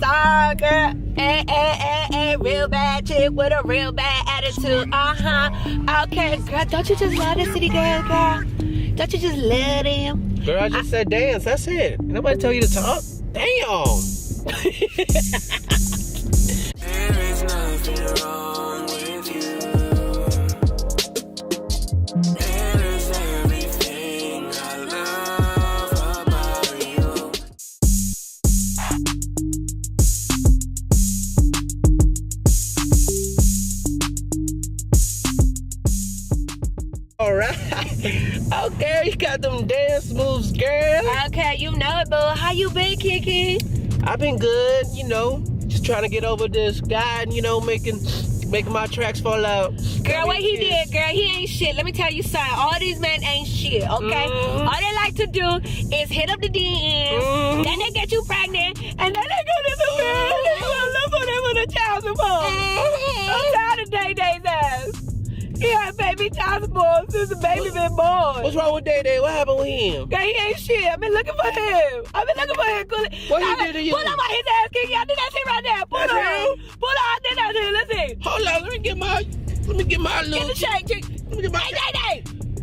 song, girl. Real bad chick with a real bad attitude. Okay, girl, don't you just love the city girl, girl? Don't you just love them? Girl, I just said dance. That's it. Nobody tell you to talk. Damn. There is nothing wrong with you. It is everything I love about you. All right. Okay, you got them dance moves, girl. Okay, you know it, boo. How you been, KeKe? I've been good, you know, just trying to get over this guy and, you know, making my tracks fall out. Girl, what he did, girl, he ain't shit. Let me tell you something. All these men ain't shit, okay? All they like to do is hit up the DMs, then they get you pregnant, and then they go to the bed, and they gonna look for them with a child support. I'm tired of Day-Day's ass. He had baby child support since the baby been born. What's wrong with Day-Day? What happened with him? Girl, he ain't shit. I've been looking for him. What he did to you? Pull up on his ass, KeKe. I did that shit right there. Pull up. Pull up. I did that shit. Let's see. Hold on, let me get my little. Get the shake, chick. Let me get my. Hey, Day-Day.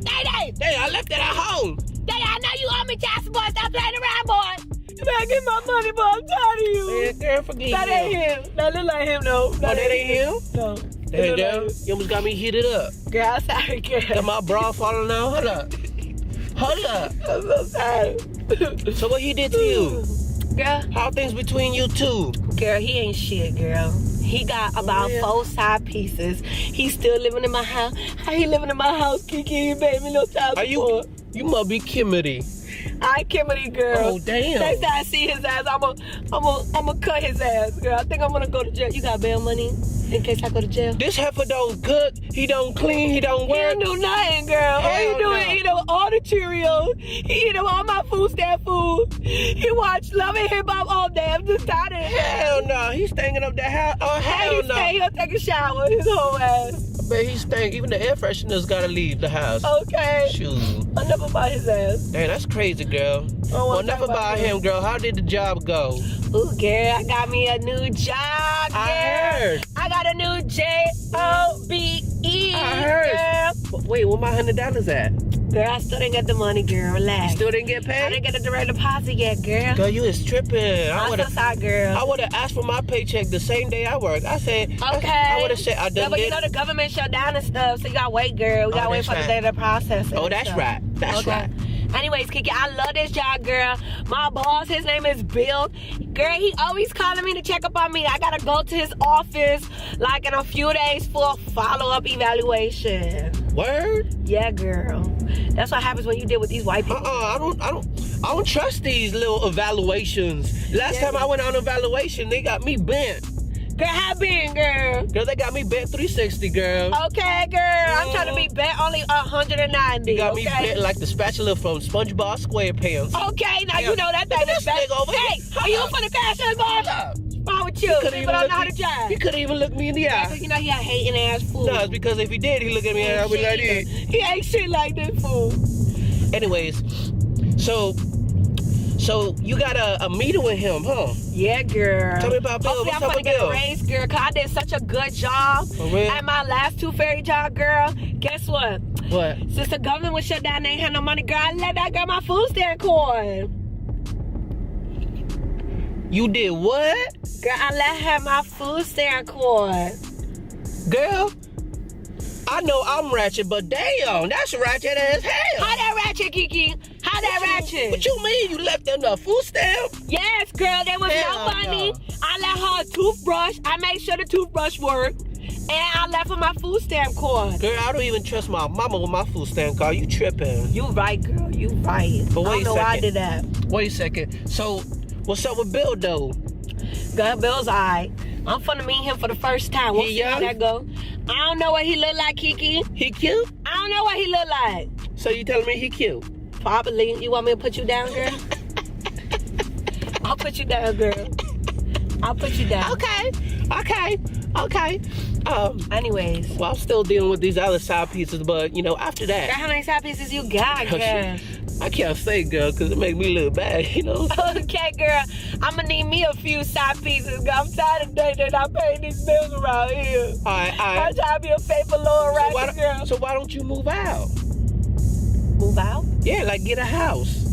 Day-Day. Hey, I left it at home. Day-Day, I know you owe me child support. Stop playing around, boy. You better get my money, boy. I'm tired of you. Man, girl, forget That ain't him. That look like him, though. Oh, that ain't him? No. There you go. You almost got me heated up. Girl, I'm sorry, girl. Got my bra falling out. Hold up. Hold up. I'm so sorry. So what he did to you? Girl. How things between you two? Girl, he ain't shit, girl. He got about 4 side pieces. He's still living in my house. How he living in my house, KeKe? He made me no child support. You must be Kimberly. I Kimberly, girl. Oh, damn. Next time I see his ass, I'ma cut his ass, girl. I think I'm gonna go to jail. You got bail money in case I go to jail? This heifer don't cook, he don't clean, he don't He work. don't do nothing, girl. All he do is eat all the Cheerios. He eat all my food stamp food. He watch Love and Hip Hop all day. I'm just tired of him. Hell no, he's stinking up that house. Oh, hell no. He'll take a shower, his whole ass. I bet he stink. Even the air freshener's gotta leave the house. Okay. Shoot. I'll never buy his ass. Damn, that's crazy, girl. Well, never buy him, girl. How did the job go? Ooh, girl, I got me a new job, girl. I heard. I got a new J-O-B-E, I heard. girl. But wait, where my $100 at? Girl, I still didn't get the money, girl. Relax. Still didn't get I paid? didn't get the direct deposit yet, girl. Girl, you is tripping. I'm so sorry, girl. I would have asked for my paycheck the same day I worked. I said, Okay. I would have said, I done Yeah, but you know the government shut down and stuff, so you gotta wait, girl. We gotta wait for the data process. Oh, that's right. That's right. Anyways, KeKe, I love this job, girl. My boss, his name is Bill. Girl, he always calling me to check up on me. I gotta go to his office like in a few days for a follow-up evaluation. Word? Yeah, girl. That's what happens when you deal with these white people. I don't trust these little evaluations. Last time I went on evaluation, they got me bent. Girl, how been, girl? Girl, they got me bent 360, girl. Okay, girl. I'm trying to be bent only 190. You got me bent like the spatula from SpongeBob SquarePants. Okay, now you know that thing is bent. Hey, are you for the cash us, boss? What's wrong with you? People don't know how to drive. He couldn't even look me in the eye. You know he had hating ass fool. No, it's because if he did, he look at me and I'd be like this. He ain't shit like this fool. Anyways, so you got a meeting with him, huh? Yeah, girl. Tell me about Bill. Hopefully What's I'm up gonna with get Bill? a raise, girl, cause I did such a good job at my last 2 ferry job, girl. Guess what? What? Since the government was shut down, they ain't had no money, girl. I let that girl my food stamp coin. You did what? Girl, I let her my food stamp coin. Girl, I know I'm ratchet, but damn, that's ratchet as hell. How that ratchet, KeKe? How that ratchet? What you mean? You left them the food stamp? Yes, girl, there was no money. No. I let her a toothbrush. I made sure the toothbrush worked. And I left her my food stamp coin. Girl, I don't even trust my mama with my food stamp card. You tripping. You right, girl. You right. But wait I don't know why I did that. Wait a second. So, what's up with Bill, though? Girl, Bill's alright. I'm finna meet him for the first time. We'll see how that go. I don't know what he look like, KeKe. He cute? I don't know what he look like. So you telling me he cute? Probably. You want me to put you down, girl? I'll put you down, girl. I'll put you down. Okay. Anyways. Well, I'm still dealing with these other side pieces, but, you know, after that. Girl, how many side pieces you got, girl? I can't say, girl, because it make me look bad, you know? Okay, girl. I'm gonna need me a few side pieces. Girl. I'm tired of dating. I pay these bills around here. All right. I'm trying to be a faithful little ratchet girl. So why don't you move out? Move out? Yeah, like get a house.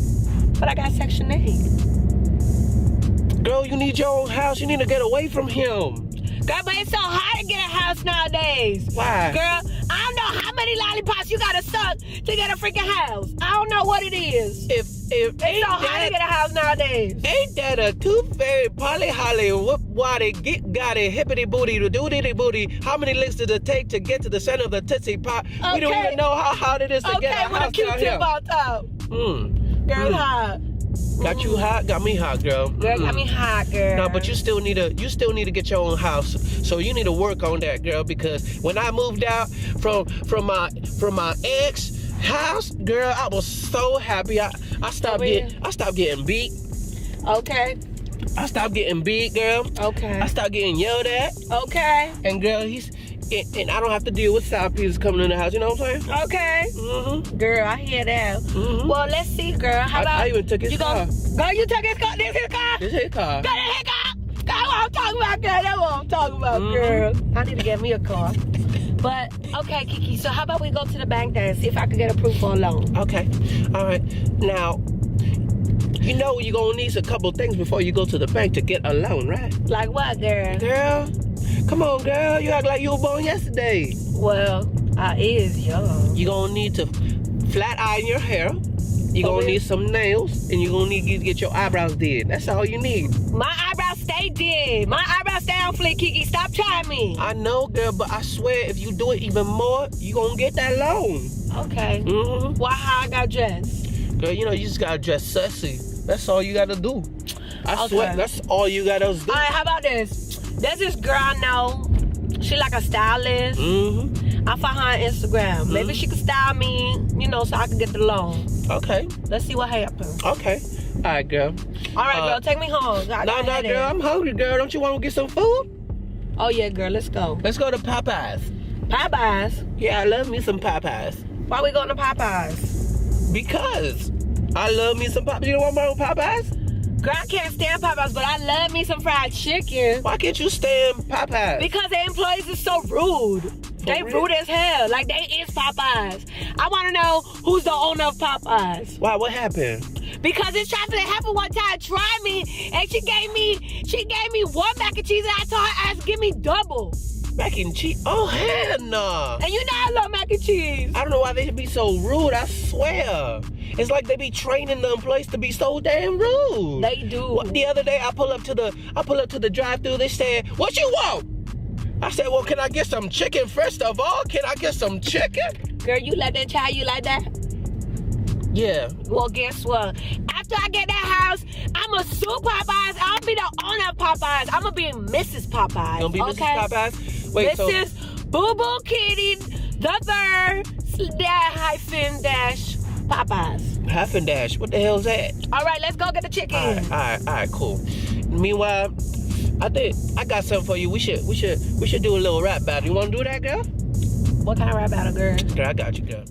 But I got Section 8. Girl, you need your own house. You need to get away from him. Girl, but it's so hard to get a house nowadays. Why? Girl, I don't know how many lollipops you gotta suck to get a freaking house. I don't know what it is. If It's so hard to get a house nowadays. ain't that a tooth fairy polly holly whoop waddy get got it hippity booty to doody booty? How many licks did it take to get to the center of the Tootsie Pop? We don't even know how hard it is to get a Okay, with a house down here. Q-tip on top. Girl, hot. Got you hot, got me hot, girl. Girl, got me hot, girl. No, but you still need to get your own house. So you need to work on that, girl, because when I moved out from my ex house, girl, I was so happy. I stopped getting beat. Okay. I stopped getting beat, girl. Okay. I stopped getting yelled at. Okay. And girl, and I don't have to deal with side pieces coming in the house. You know what I'm saying? Okay. Girl, I hear that. Well, let's see, girl. How about I even took his car. Girl, you took his car? This his car? This his car. Girl, this his car? That's what I'm talking about, girl. That's what I'm talking about, girl. I need to get me a car. But, okay, KeKe, so how about we go to the bank then and see if I can get approved for a loan? Okay. All right. Now, you know you're going to need a couple things before you go to the bank to get a loan, right? Like what, girl? Girl, come on, girl. You act like you were born yesterday. Well, I is young. You're going to need to flat iron your hair. You're going to need some nails. And you're going to need to get your eyebrows did. That's all you need. My eyebrows stay dead. My eyebrows stay on fleek, KeKe. Stop trying me. I know, girl, but I swear if you do it even more, you're going to get that loan. Okay. Why how I got dressed? Girl, you know, you just got to dress sexy. That's all you got to do. I swear, that's all you got to do. All right, how about this? There's this girl I know. She like a stylist. I found her on Instagram. Maybe she could style me, you know, so I can get the loan. Okay. Let's see what happens. Okay. All right, girl. All right, girl, take me home. No, girl, I'm hungry, girl. Don't you want to get some food? Oh, yeah, girl, let's go. Let's go to Popeyes. Popeyes? Yeah, I love me some Popeyes. Why we going to Popeyes? Because I love me some Popeyes. You don't want my own Popeyes? Girl, I can't stand Popeyes, but I love me some fried chicken. Why can't you stand Popeyes? Because their employees is so rude. They rude as hell. Like, they is Popeyes. I want to know who's the owner of Popeyes. Why? What happened? Because this trifling happened one time. Try me, and she gave me one mac and cheese, and I told her ass give me double. Mac and cheese? Oh, hell no. And you know I love mac and cheese. I don't know why they be so rude. I swear. It's like they be training the employees to be so damn rude. They do. The other day I pull up to the drive-thru. They said, "What you want?" I said, "Well, can I get some chicken first of all? Can I get some chicken?" Girl, you let that child you like that? Yeah. Well, guess what? After I get that house, I'ma sue Popeyes. I'll be the owner of Popeyes. I'ma be Mrs. Popeyes. Gonna be okay? Mrs. Popeyes? Wait, Mrs. Boo Boo Kitty the third hyphen dash Popeyes. Hyphen dash. What the hell's that? All right, let's go get the chicken. All right, cool. Meanwhile, I think I got something for you. We should do a little rap battle. You want to do that, girl? What kind of rap battle, girl? Girl, I got you, girl.